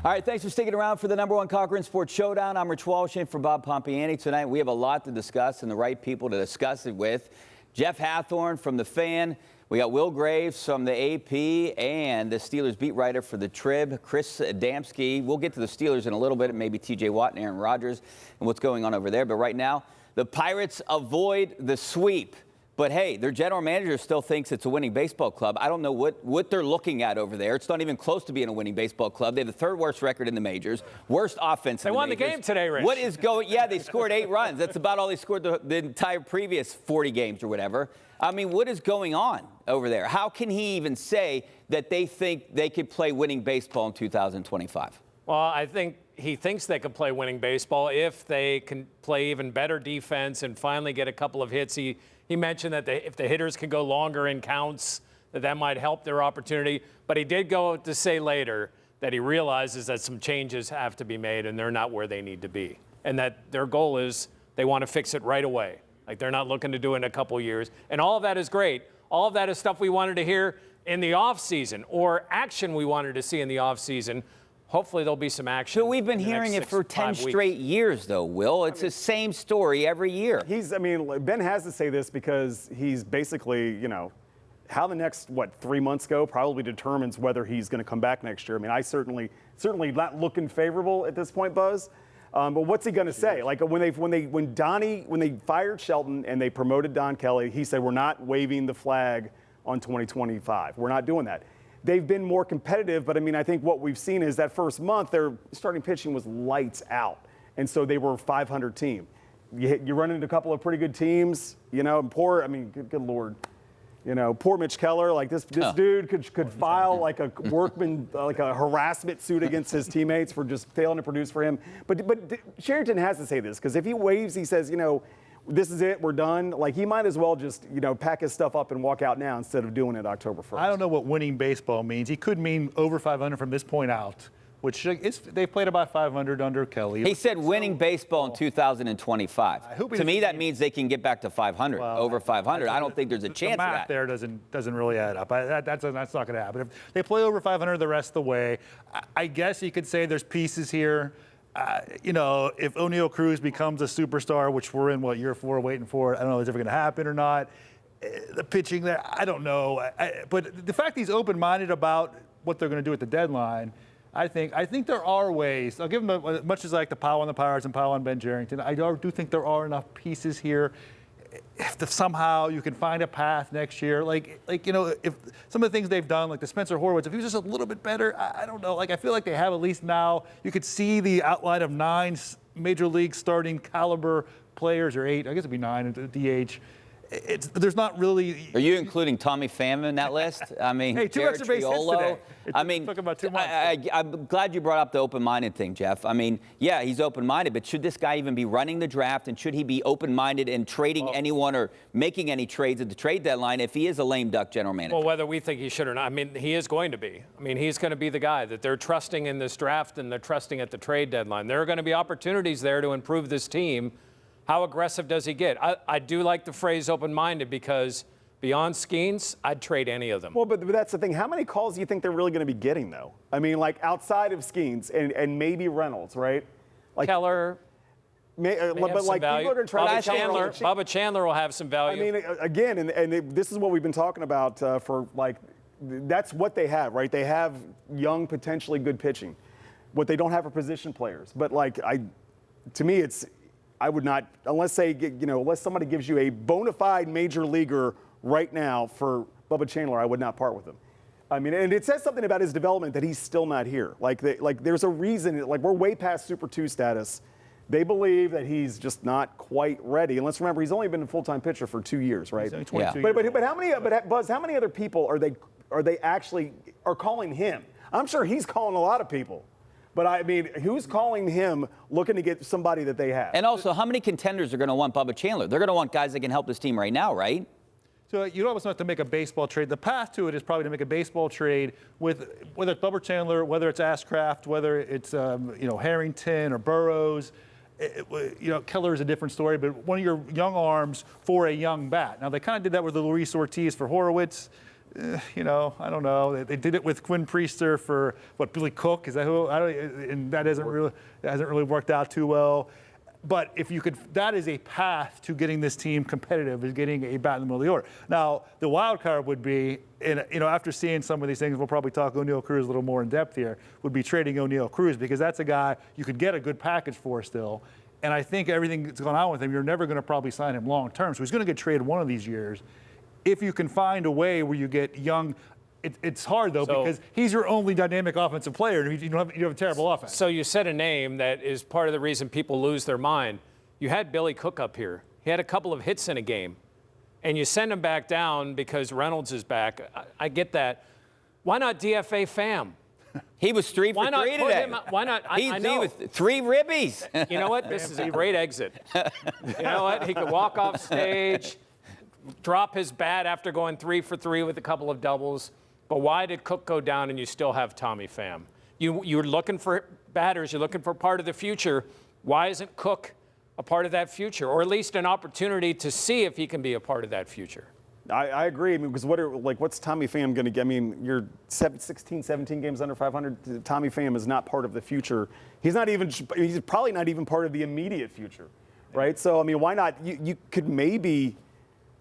All right, thanks for sticking around for the #1 Cochran Sports Showdown. I'm Rich Walsh in for Bob Pompiani. Tonight we have a lot to discuss and the right people to discuss it with. Jeff Hatthorn from The Fan. We got Will Graves from the AP and the Steelers beat writer for the Trib, Chris Adamski. We'll get to the Steelers in a little bit, maybe TJ Watt and Aaron Rodgers and what's going on over there. But right now, the Pirates avoid the sweep. But hey, their general manager still thinks it's a winning baseball club. I don't know what they're looking at over there. It's not even close to being a winning baseball club. They have the third worst record in the majors, worst offense in the majors. They won the game today, Rich. What is going? Yeah, they scored 8 runs. That's about all they scored the entire previous 40 games or whatever. I mean, what is going on over there? How can he even say that they think they could play winning baseball in 2025? Well, I think he thinks they could play winning baseball if they can play even better defense and finally get a couple of hits. He mentioned that if the hitters can go longer in counts, that might help their opportunity. But he did go to say later that he realizes that some changes have to be made and they're not where they need to be. And that their goal is they want to fix it right away. Like they're not looking to do it in a couple years. And all of that is great. All of that is stuff we wanted to hear in the offseason or action we wanted to see in the offseason. Hopefully there'll be some action. So we've been hearing it for 10 straight years, though, Will. It's the same story every year. Ben has to say this because he's basically, how the next, 3 months go probably determines whether he's going to come back next year. I mean, I certainly not looking favorable at this point, Buzz. But what's he going to say? Like when they fired Shelton and they promoted Don Kelly, he said, we're not waving the flag on 2025. We're not doing that. They've been more competitive, but I think what we've seen is that first month their starting pitching was lights out, and so they were a 500 team. You run into a couple of pretty good teams, good Lord, poor Mitch Keller, like this dude could file like a workman, like a harassment suit against his teammates for just failing to produce for him. But Sherrington has to say this because if he waves, he says, this is it, we're done. Like, he might as well just, pack his stuff up and walk out now instead of doing it October 1st. I don't know what winning baseball means. He could mean over 500 from this point out, which is, they played about 500 under Kelly. He said winning baseball in 2025. To me, that means they can get back to 500, over 500. I don't think there's a chance of that. The math there doesn't really add up. That's not going to happen. If they play over 500 the rest of the way, I guess you could say there's pieces here. If O'Neal Cruz becomes a superstar, which we're in, year 4 waiting for it, I don't know if it's ever going to happen or not. The pitching there, I don't know. But the fact he's open-minded about what they're going to do at the deadline, I think there are ways. I'll give him as much as I like to pile on the Pirates and pile on Ben Cherington. I do think there are enough pieces here. If somehow you can find a path next year, if some of the things they've done, like the Spencer Horwitz, if he was just a little bit better, I don't know. I feel like they have at least now. You could see the outline of 9 major league starting caliber players, or 8. I guess it'd be 9 at DH. There's not really. Are you including Tommy Pham in that list? Hey, 2 extra base hits today. It took about 2 months. I'm glad you brought up the open-minded thing, Jeff. Yeah, he's open-minded, but should this guy even be running the draft, and should he be open-minded and trading anyone or making any trades at the trade deadline if he is a lame duck general manager? Well, whether we think he should or not, he is going to be. He's going to be the guy that they're trusting in this draft and they're trusting at the trade deadline. There are going to be opportunities there to improve this team. How aggressive does he get? I do like the phrase open-minded because beyond Skeens, I'd trade any of them. Well, but that's the thing. How many calls do you think they're really going to be getting, though? Outside of Skeens and maybe Reynolds, right? Keller. But people are going to try to Bubba Chandler will have some value. Again, and this is what we've been talking about that's what they have, right? They have young, potentially good pitching. What they don't have are position players. But to me, I would not, unless somebody gives you a bona fide major leaguer right now for Bubba Chandler, I would not part with him. And it says something about his development that he's still not here. There's a reason, we're way past Super 2 status. They believe that he's just not quite ready. And let's remember, he's only been a full-time pitcher for 2 years, right? He's only 22 years. But Buzz, how many other people are they actually calling him? I'm sure he's calling a lot of people. But who's calling him looking to get somebody that they have? And also, how many contenders are going to want Bubba Chandler? They're going to want guys that can help this team right now, right? So you almost have to make a baseball trade. The path to it is probably to make a baseball trade with whether it's Bubba Chandler, whether it's Ashcraft, whether it's Harrington or Burrows. Keller is a different story, but one of your young arms for a young bat. Now they kind of did that with Luis Ortiz for Horowitz. I don't know. They did it with Quinn Priester for Billy Cook. Is that who? And that hasn't really worked out too well. But if you could, that is a path to getting this team competitive, is getting a bat in the middle of the order. Now, the wild card would be, after seeing some of these things, we'll probably talk O'Neal Cruz a little more in depth here, would be trading O'Neal Cruz, because that's a guy you could get a good package for still. And I think everything that's going on with him, you're never going to probably sign him long term. So he's going to get traded one of these years. If you can find a way where you get young. It's hard, though, because he's your only dynamic offensive player, and you have a terrible offense. So you said a name that is part of the reason people lose their mind. You had Billy Cook up here. He had a couple of hits in a game, and you send him back down because Reynolds is back. I get that. Why not DFA Pham? He was 3 for 3 today. Why not? I know. He was 3 ribbies. You know what? This is a great exit. You know what? He could walk off stage, drop his bat after going 3 for 3 with a couple of doubles. But why did Cook go down and you still have Tommy Pham? You're looking for batters. You're looking for part of the future. Why isn't Cook a part of that future, or at least an opportunity to see if he can be a part of that future? I agree. Because what's Tommy Pham going to get? I mean, you're 16, 17 games under 500. Tommy Pham is not part of the future. He's probably not even part of the immediate future, right? So, I mean, why not? You could maybe.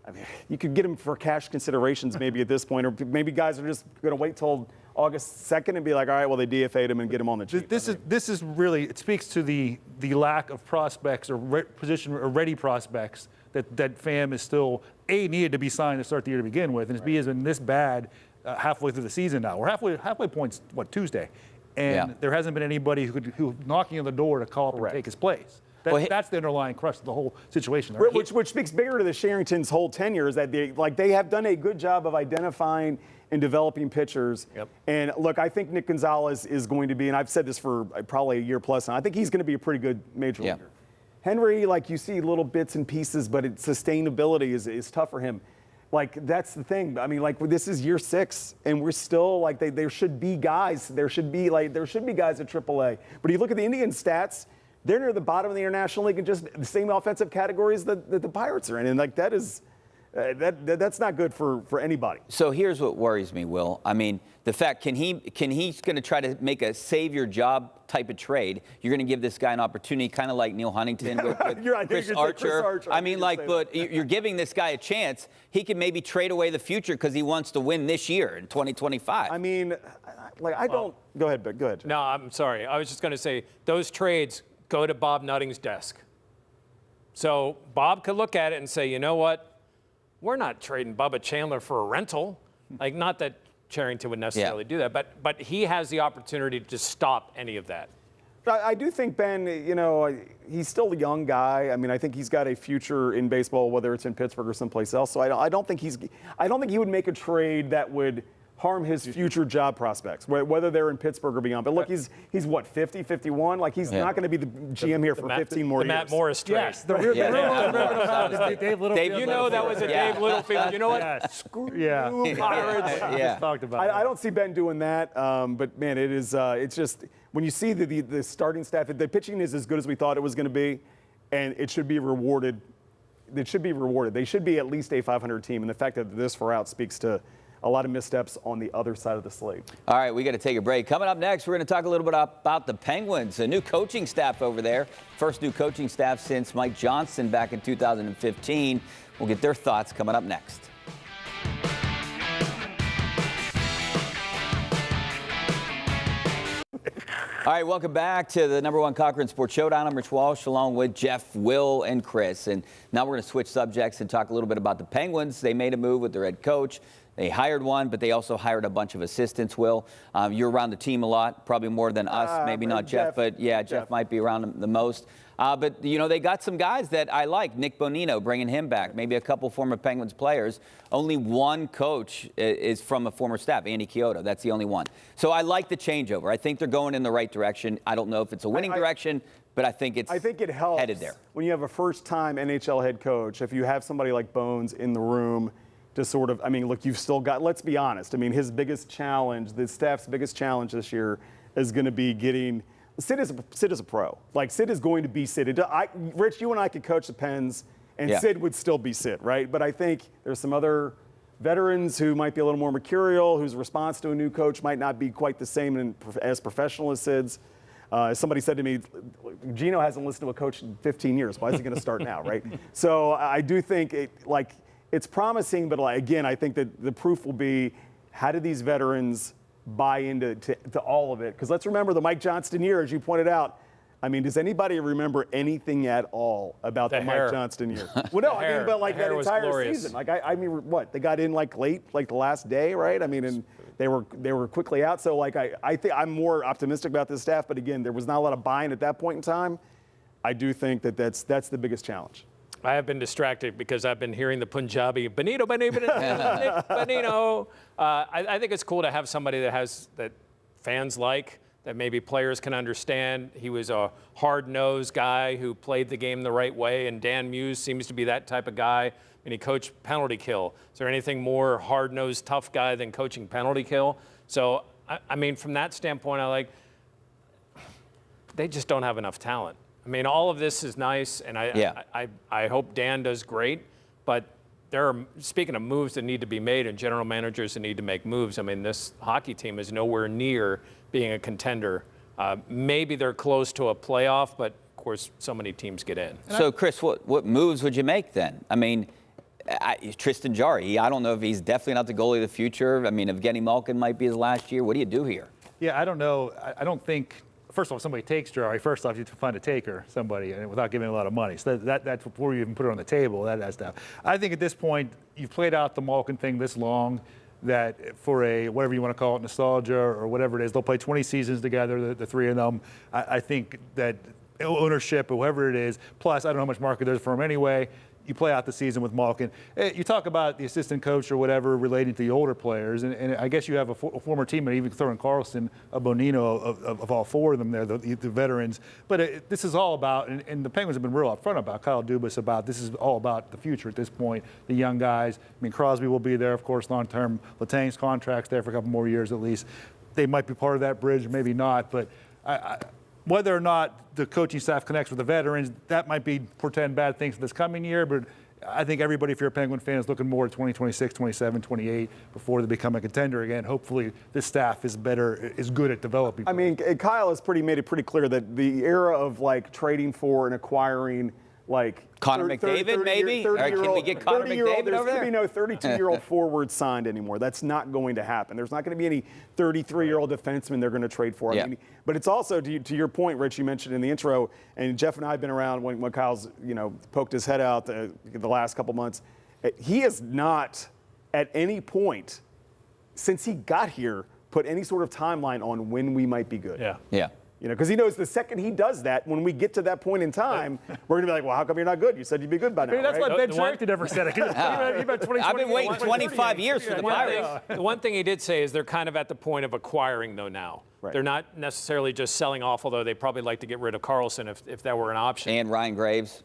I mean, you could get him for cash considerations maybe at this point, or maybe guys are just going to wait till August 2nd and be like, all right, well, they DFA'd him and get him on the cheap. This is really, it speaks to the lack of prospects or position or ready prospects that Pham is still, needed to be signed to start the year to begin with, and B has been this bad halfway through the season now. We're halfway points, Tuesday? And there hasn't been anybody who knocking on the door to call up and take his place. That's the underlying crux of the whole situation. Which speaks bigger to the Sherrington's whole tenure, is that they have done a good job of identifying and developing pitchers. Yep. And look, I think Nick Gonzalez is going to be, and I've said this for probably a year plus now, I think he's going to be a pretty good major leaguer. Henry, you see little bits and pieces, but sustainability is tough for him. That's the thing. I mean, this is year 6, and we're still there should be guys. There should be guys at AAA. But you look at the Indians' stats. They're near the bottom of the International League in just the same offensive categories that the Pirates are in. And that is that's not good for anybody. So here's what worries me, Will. I mean, the fact he's going to try to make a save your job type of trade. You're going to give this guy an opportunity, kind of like Neil Huntington with Chris Archer. I mean, but you're giving this guy a chance. He can maybe trade away the future because he wants to win this year in 2025. I mean, I don't. Go ahead, but go ahead. No, I'm sorry. I was just going to say those trades go to Bob Nutting's desk. So Bob could look at it and say, you know what? We're not trading Bubba Chandler for a rental. Not that Cherington would necessarily do that, but he has the opportunity to stop any of that. I do think Ben, he's still a young guy. I mean, I think he's got a future in baseball, whether it's in Pittsburgh or someplace else. So I don't think he would make a trade that would harm his future job prospects, whether they're in Pittsburgh or beyond. But look, he's what, 50, 51? He's not going to be the GM here for 15 more years. Matt Morris trade. Yes, the real Dave Littlefield. You know that was a Dave Littlefield. You know what? Screw Pirates. Just talked about I don't see Ben doing that. But man, it is. It's just when you see the starting staff, the pitching is as good as we thought it was going to be, and it should be rewarded. It should be rewarded. They should be at least a 500 team, and the fact that this far out speaks to a lot of missteps on the other side of the slate. All right, we got to take a break. Coming up next, we're going to talk a little bit about the Penguins, a new coaching staff over there. First new coaching staff since Mike Johnson back in 2015. We'll get their thoughts coming up next. All right, welcome back to the #1 Cochran Sports Showdown. I'm Rich Walsh, along with Jeff, Will, and Chris. And now we're going to switch subjects and talk a little bit about the Penguins. They made a move with their head coach. They hired one, but they also hired a bunch of assistants, Will. You're around the team a lot, probably more than us, maybe not Jeff, but yeah, Jeff might be around the most. But, they got some guys that I like. Nick Bonino, bringing him back, maybe a couple former Penguins players. Only one coach is from a former staff, Andy Chiodo. That's the only one. So I like the changeover. I think they're going in the right direction. I don't know if it's a winning direction, but I think it helps headed there. When you have a first-time NHL head coach, if you have somebody like Bones in the room to sort of, look, you've still got, let's be honest. His biggest challenge, the staff's biggest challenge this year is going to be getting, Sid is a pro. Sid is going to be Sid. Rich, you and I could coach the Pens, and Sid would still be Sid, right? But I think there's some other veterans who might be a little more mercurial, whose response to a new coach might not be quite the same and as professional as Sid's. Somebody said to me, Gino hasn't listened to a coach in 15 years. Why is he going to start now, right? So I do think it's promising, but again, I think that the proof will be, how do these veterans buy into all of it? Because let's remember the Mike Johnston year, as you pointed out. I mean, does anybody remember anything at all about the Mike Johnston year? Well, no, I mean, but like that entire season. Like, I mean, what? They got in like late, like the last day, right? I mean, and they were quickly out. So like, I think I'm more optimistic about this staff. But again, there was not a lot of buy-in at that point in time. I do think that's the biggest challenge. I have been distracted because I've been hearing the Punjabi, Benito. I think it's cool to have somebody that fans like, that maybe players can understand. He was a hard-nosed guy who played the game the right way, and Dan Muse seems to be that type of guy. And he coached penalty kill. Is there anything more hard-nosed, tough guy than coaching penalty kill? So, I mean, from that standpoint, they just don't have enough talent. I mean, all of this is nice, and I hope Dan does great, but there are, speaking of moves that need to be made and general managers that need to make moves, I mean, this hockey team is nowhere near being a contender. Maybe they're close to a playoff, but of course, so many teams get in. So, Chris, what moves would you make then? I mean, Tristan Jarry, I don't know if he's definitely not the goalie of the future. I mean, Evgeny Malkin might be his last year. What do you do here? Yeah, I don't know. I don't think, first of all, if somebody takes Jarry, first off, you have to find a taker, somebody, and without giving a lot of money. So that's before you even put it on the table, that stuff. I think at this point, you've played out the Malkin thing this long, that for a, whatever you want to call it, nostalgia or whatever it is, they'll play 20 seasons together, the three of them. I think that ownership or whoever it is, plus I don't know how much market there's for him anyway, you play out the season with Malkin. You talk about the assistant coach or whatever relating to the older players, and I guess you have a former teammate, even throwing Carlson, a Bonino of all four of them there, the veterans. But this is all about, and the Penguins have been real upfront about, Kyle Dubas about, this is all about the future at this point, the young guys. I mean, Crosby will be there, of course, long-term. Letang's contract's there for a couple more years at least. They might be part of that bridge, maybe not, but whether or not the coaching staff connects with the veterans, that might portend bad things for this coming year, but I think everybody, if you're a Penguin fan, is looking more at 2026, 27, 28 before they become a contender again. Hopefully this staff is good at developing. I mean, Kyle has made it pretty clear that the era of trading for and acquiring Connor McDavid, maybe? Or can we get Connor McDavid over there? There's going to be no 32-year-old forward signed anymore. That's not going to happen. There's not going to be any 33-year-old defenseman they're going to trade for. I mean, but it's also, to your point, Rich, you mentioned in the intro, and Jeff and I have been around when Kyle's, poked his head out the last couple months. He has not, at any point, since he got here, put any sort of timeline on when we might be good. Yeah. Because he knows the second he does that, when we get to that point in time, we're going to be like, well, how come you're not good? You said you'd be good by now. Maybe that's right? what Ben Sherrington never said. I've been waiting 25 years for the Pirates. The one thing he did say is they're kind of at the point of acquiring, though, now. Right. They're not necessarily just selling off, although they probably like to get rid of Carlson if that were an option. And Ryan Graves.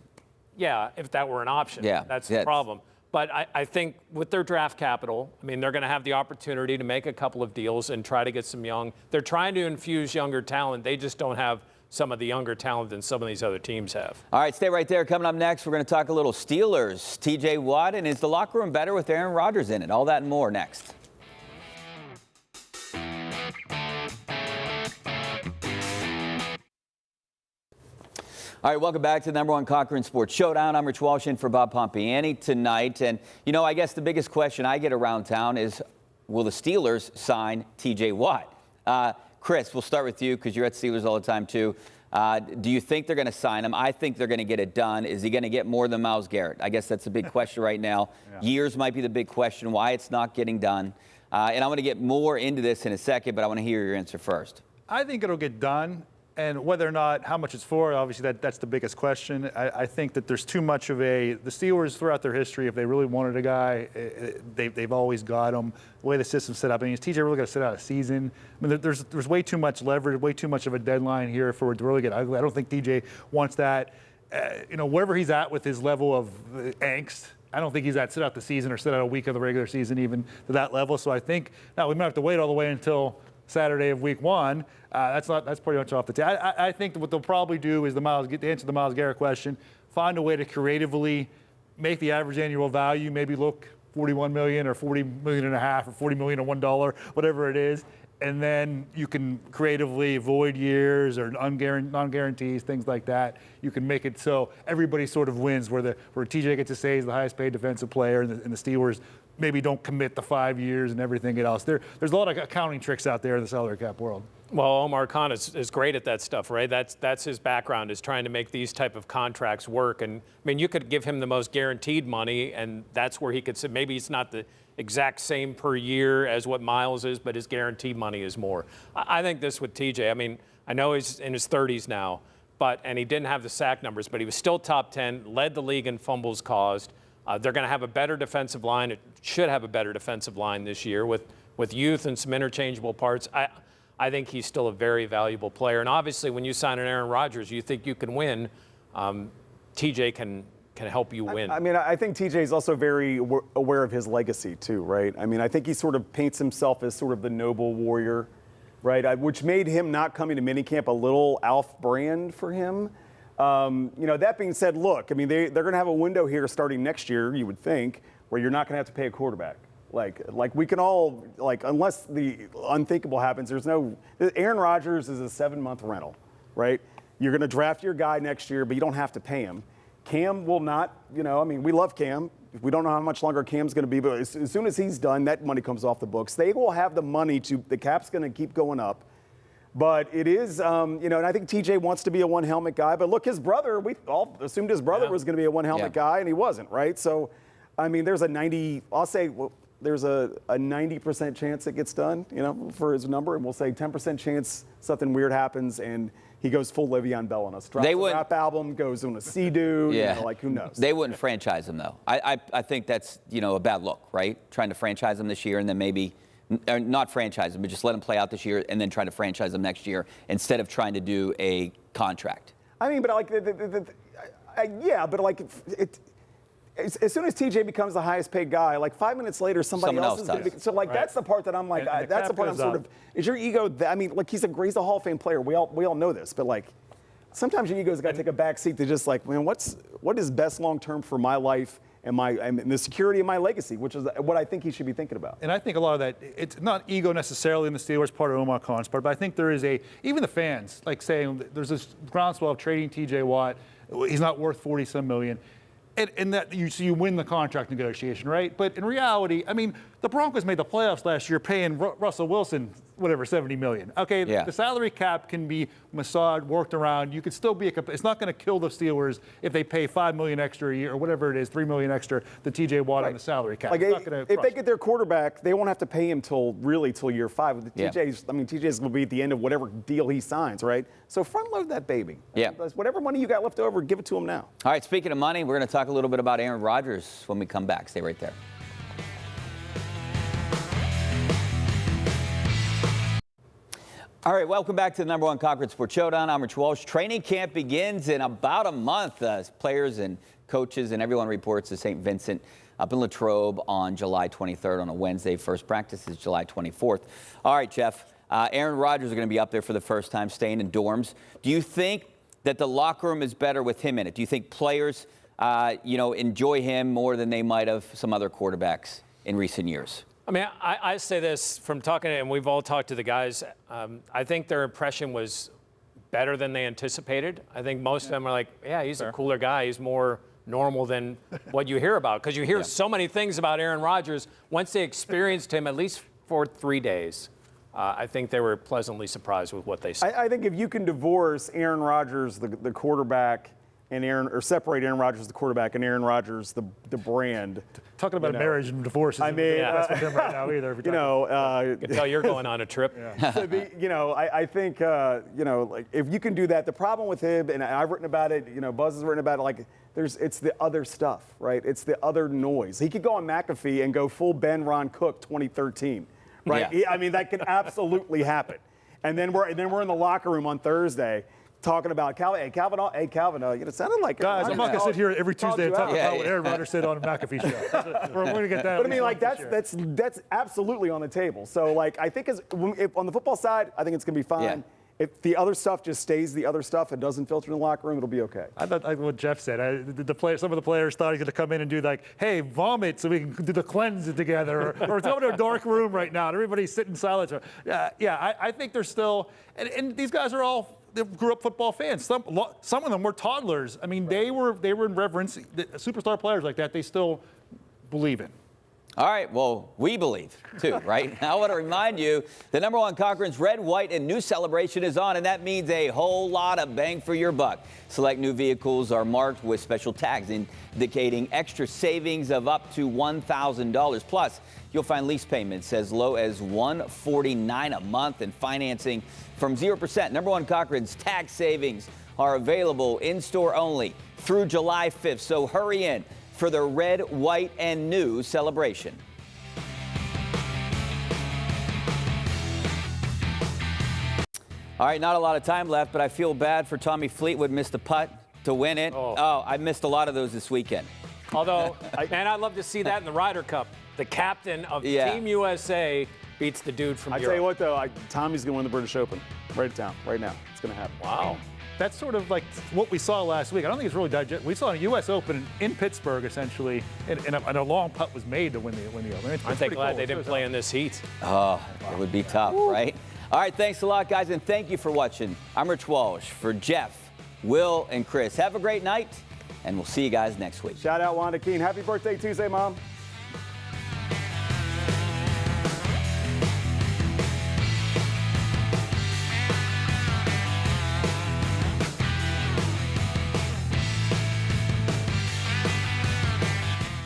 Yeah, if that were an option. Yeah. That's the problem. But I think with their draft capital, I mean, they're going to have the opportunity to make a couple of deals and try to get some young. They're trying to infuse younger talent. They just don't have some of the younger talent than some of these other teams have. All right, stay right there. Coming up next, we're going to talk a little Steelers. TJ Watt, and is the locker room better with Aaron Rodgers in it? All that and more next. All right, welcome back to the #1 Cochran Sports Showdown. I'm Rich Walsh in for Bob Pompiani tonight. And, I guess the biggest question I get around town is, will the Steelers sign TJ Watt? Chris, we'll start with you because you're at Steelers all the time, too. Do you think they're going to sign him? I think they're going to get it done. Is he going to get more than Myles Garrett? I guess that's a big question right now. Years might be the big question, why it's not getting done. And I'm going to get more into this in a second, but I want to hear your answer first. I think it'll get done. And whether or not, how much it's for, obviously that's the biggest question. I think that there's too much of the Steelers throughout their history, if they really wanted a guy, they've always got him. The way the system's set up, I mean, is TJ really got to sit out a season? I mean, there's way too much leverage, way too much of a deadline here for it to really get ugly. I don't think TJ wants that. Wherever he's at with his level of angst, I don't think he's at sit out the season or sit out a week of the regular season even to that level. So I think, now we might have to wait all the way until Saturday of week one. That's pretty much off the table. I think what they'll probably do is to answer the Myles Garrett question, find a way to creatively make the average annual value maybe look 41 million or 40 million and a half or 40 million and $1, whatever it is. And then you can creatively void years or non-guarantees, things like that. You can make it so everybody sort of wins, where TJ gets to say he's the highest paid defensive player, and the Steelers maybe don't commit the 5 years and everything else. There's a lot of accounting tricks out there in the salary cap world. Well, Omar Khan is great at that stuff, right? That's his background, is trying to make these type of contracts work. And I mean, you could give him the most guaranteed money, and that's where he could say maybe it's not the exact same per year as what Miles is, but his guaranteed money is more. I think this with TJ, I mean, I know he's in his 30s now, and he didn't have the sack numbers, but he was still top 10, led the league in fumbles caused. They're going to have a better defensive line. It should have a better defensive line this year with youth and some interchangeable parts. I think he's still a very valuable player. And obviously, when you sign an Aaron Rodgers, you think you can win. TJ can help you win. I mean, I think TJ is also very aware of his legacy too, right? I mean, I think he sort of paints himself as sort of the noble warrior, right? Which made him not coming to minicamp a little off-brand for him. That being said, look, I mean, they're going to have a window here starting next year, you would think, where you're not going to have to pay a quarterback. Like we can all, unless the unthinkable happens, Aaron Rodgers is a 7-month rental, right? You're going to draft your guy next year, but you don't have to pay him. Cam will not, I mean, we love Cam. We don't know how much longer Cam's going to be, but as soon as he's done, that money comes off the books. They will have the money the cap's going to keep going up. But it is, and I think TJ wants to be a one-helmet guy. But look, his brother, we all assumed his brother was going to be a one-helmet guy, and he wasn't, right? So, I mean, there's a 90% chance it gets done, for his number. And we'll say 10% chance something weird happens and he goes full Le'Veon Bell on us. Drops a rap album, goes on a Sea-Doo, who knows? They wouldn't franchise him, though. I think that's, a bad look, right? Trying to franchise him this year and then maybe not franchise him, but just let him play out this year and then try to franchise him next year instead of trying to do a contract. I mean, but as soon as TJ becomes the highest paid guy, 5 minutes later, somebody else is going to be. So, that's the part that I'm like, that's the part I'm sort of. Is your ego? I mean, he's a Hall of Fame player. We all know this, but sometimes your ego's got to take a back seat to just man, what is best long term for my life and the security of my legacy, which is what I think he should be thinking about. And I think a lot of that, it's not ego necessarily in the Steelers part of Omar Khan's part, but I think there is even the fans saying there's this groundswell of trading TJ Watt. He's not worth 40-some million. And that you win the contract negotiation, right? But in reality, I mean, the Broncos made the playoffs last year paying Russell Wilson, $70 million. Okay, the salary cap can be massaged, worked around. You could still be it's not going to kill the Steelers if they pay $5 million extra a year or whatever it is, $3 million extra to TJ Watt on the salary cap. If they get their quarterback, they won't have to pay him till year 5. TJ's going to be at the end of whatever deal he signs, right? So front load that baby. Yeah. Whatever money you got left over, give it to him now. All right, speaking of money, we're going to talk a little bit about Aaron Rodgers when we come back. Stay right there. All right, welcome back to the #1 Cochran Sports Showdown. I'm Rich Walsh. Training camp begins in about a month. Players and coaches and everyone reports to St. Vincent up in Latrobe on July 23rd on a Wednesday. First practice is July 24th. All right, Jeff. Aaron Rodgers is going to be up there for the first time, staying in dorms. Do you think that the locker room is better with him in it? Do you think players, enjoy him more than they might have some other quarterbacks in recent years? I mean, I say this from talking, and we've all talked to the guys. I think their impression was better than they anticipated. I think most of them are like, yeah, he's a cooler guy. He's more normal than what you hear about. Because you hear so many things about Aaron Rodgers. Once they experienced him, at least for 3 days, I think they were pleasantly surprised with what they saw. I think if you can divorce Aaron Rodgers, the quarterback, or separate Aaron Rodgers, the quarterback, and Aaron Rodgers, the brand. Talking about marriage and divorce. I mean, that's with him right now either. I can tell you're going on a trip. I think, if you can do that, the problem with him, and I've written about it, Buzz has written about it, it's the other stuff, right? It's the other noise. He could go on McAfee and go full Ben Ron Cook 2013, right? Yeah. I mean, that could absolutely happen. And then we're in the locker room on Thursday talking about Calvin. Hey, Calvin, it sounded like guys. I'm not gonna sit here every Tuesday and talk about what Aaron Rodgers said on a McAfee show. We're gonna get that. But I mean, that's absolutely on the table. So I think on the football side, I think it's gonna be fine. if the other stuff just stays the other stuff and doesn't filter in the locker room, it'll be okay. I thought, like what Jeff said, some of the players thought he's going to come in and do like, hey, vomit so we can do the cleanse together, or go to a dark room right now and everybody's sitting silent. I think they're still, and these guys are all, they grew up football fans. Some of them were toddlers. I mean, they were in reverence. Superstar players like that, they still believe in. All right, well, we believe, too, right? I want to remind you, the #1 Cochran's Red, White, and New celebration is on, and that means a whole lot of bang for your buck. Select new vehicles are marked with special tags indicating extra savings of up to $1,000. Plus, you'll find lease payments as low as $149 a month and financing from 0%. #1 Cochran's tax savings are available in-store only through July 5th, so hurry in for the Red, White, and New celebration. All right, not a lot of time left, but I feel bad for Tommy Fleetwood. Missed the putt to win it. Oh, I missed a lot of those this weekend. Although, man, I'd love to see that in the Ryder Cup. The captain of Team USA beats the dude from Europe. I tell you what, though, Tommy's going to win the British Open. Write it down right now. It's going to happen. Wow. That's sort of like what we saw last week. I don't think it's really digest. We saw a U.S. Open in Pittsburgh, essentially, and a long putt was made to win the Open. Aren't they glad they didn't play in this heat? Oh, it would be tough, right? All right, thanks a lot, guys, and thank you for watching. I'm Rich Walsh for Jeff, Will, and Chris. Have a great night, and we'll see you guys next week. Shout out Wanda Keene. Happy birthday Tuesday, Mom.